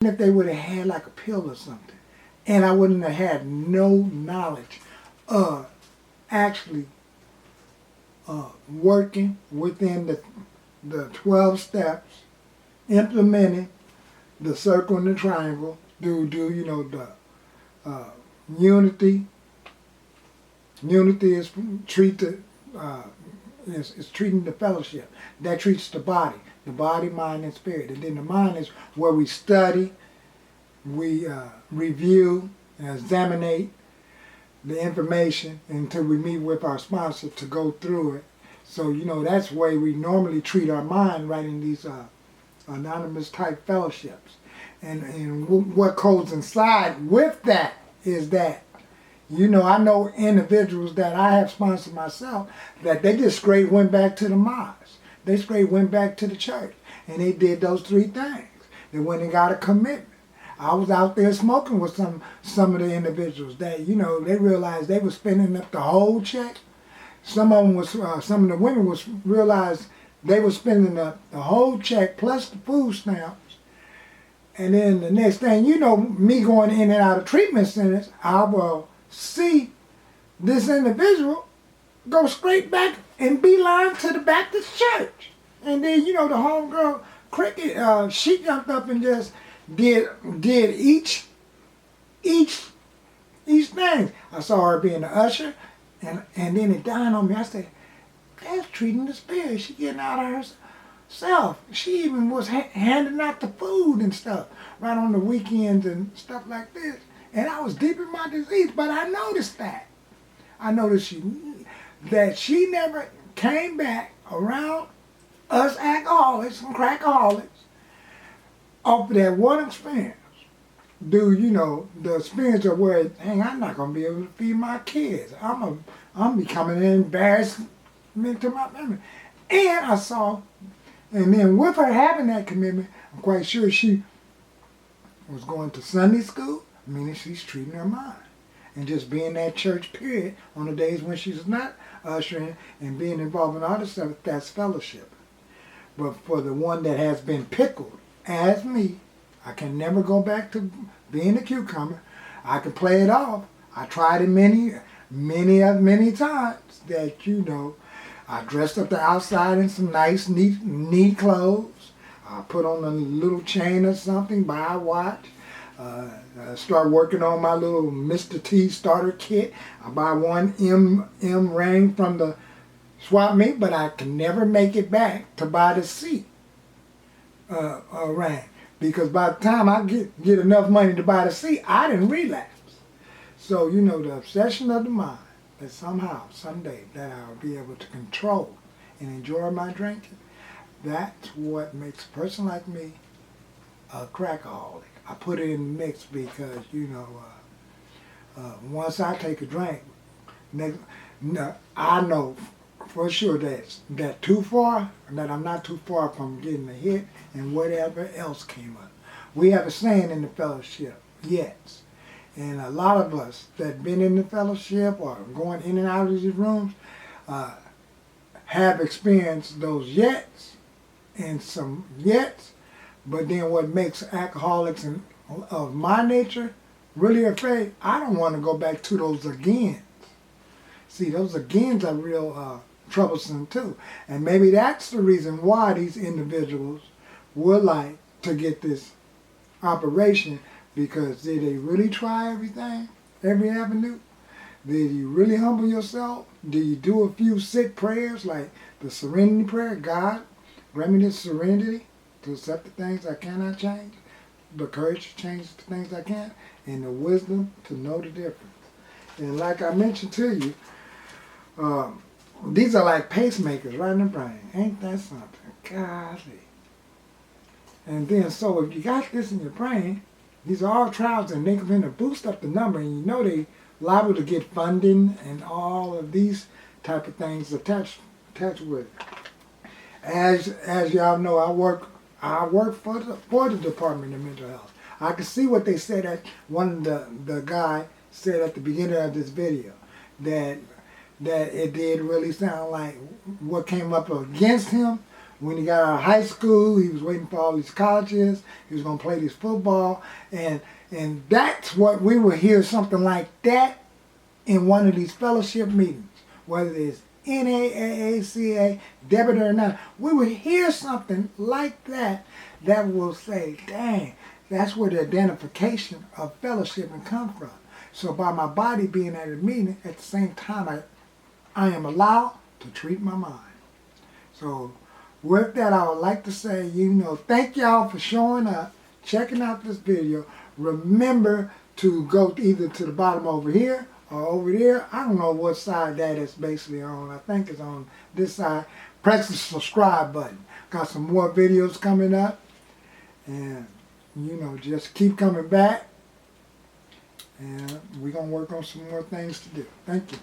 if they would have had like a pill or something, and I wouldn't have had no knowledge of actually working within the 12 steps, implementing the circle and the triangle, the unity. Unity is is treating the fellowship. That treats the body, mind, and spirit. And then the mind is where we study, we review, and examine the information until we meet with our sponsor to go through it. So, that's the way we normally treat our mind right in these anonymous type fellowships. And what goes inside with that is that, I know individuals that I have sponsored myself that they just straight went back to the mosque. They straight went back to the church. And they did those three things. They went and got a commitment. I was out there smoking with some of the individuals that, they realized they were spending up the whole check. Some of the women realized they were spending the whole check plus the food stamps. And then the next thing, me going in and out of treatment centers, I will see this individual go straight back and beeline to the Baptist church. And then, the homegirl Cricket, she jumped up and just did each thing. I saw her being the usher, and then it dawned on me. I said, that's treating the spirit. She getting out of herself. She even was handing out the food and stuff right on the weekends and stuff like this. And I was deep in my disease, but I noticed that. I noticed that she never came back around us alcoholics and crackaholics off of that one experience. The experience of where, dang, I'm not going to be able to feed my kids. I'm becoming an embarrassment to my family. And I saw, and then with her having that commitment, I'm quite sure she was going to Sunday school, meaning she's treating her mind. And just being at church, period, on the days when she's not ushering and being involved in all this stuff, that's fellowship. But for the one that has been pickled, as me, I can never go back to being a cucumber. I can play it off. I tried it many times that, I dressed up the outside in some nice, neat clothes. I put on a little chain or something, buy a watch. I start working on my little Mr. T starter kit. I buy one M ring from the swap meet, but I can never make it back to buy the C ring. Because by the time I get enough money to buy the C, I didn't relapse. So, the obsession of the mind, that somehow, someday, that I'll be able to control and enjoy my drinking, that's what makes a person like me a crackaholic. I put it in the mix because, once I take a drink, I know for sure that too far, that I'm not too far from getting a hit and whatever else came up. We have a saying in the fellowship, yes. And a lot of us that been in the fellowship or going in and out of these rooms have experienced those yets and some yets. But then what makes alcoholics of my nature really afraid, I don't want to go back to those agains. See, those agains are real troublesome too. And maybe that's the reason why these individuals would like to get this operation, because did they really try everything, every avenue? Did you really humble yourself? Did you do a few sick prayers like the serenity prayer? God, grant me this serenity to accept the things I cannot change, the courage to change the things I can, and the wisdom to know the difference. And like I mentioned to you, these are like pacemakers right in the brain. Ain't that something? Golly. And then so if you got this in your brain, these are all trials and they're going to boost up the number, and they liable to get funding and all of these type of things attached with it. As y'all know, I work for the Department of Mental Health. I can see what they said at one of the guy said at the beginning of this video, that it did really sound like what came up against him When he got out of high school, he was waiting for all these colleges. He was going to play this football. And that's what we will hear, something like that in one of these fellowship meetings, whether it's NAAACA, debit or not. We will hear something like that that will say, dang, that's where the identification of fellowship can come from. So by my body being at a meeting, at the same time, I am allowed to treat my mind. So with that, I would like to say, thank y'all for showing up, checking out this video. Remember to go either to the bottom over here or over there. I don't know what side that is basically on. I think it's on this side. Press the subscribe button. Got some more videos coming up. And, just keep coming back. And we're going to work on some more things to do. Thank you.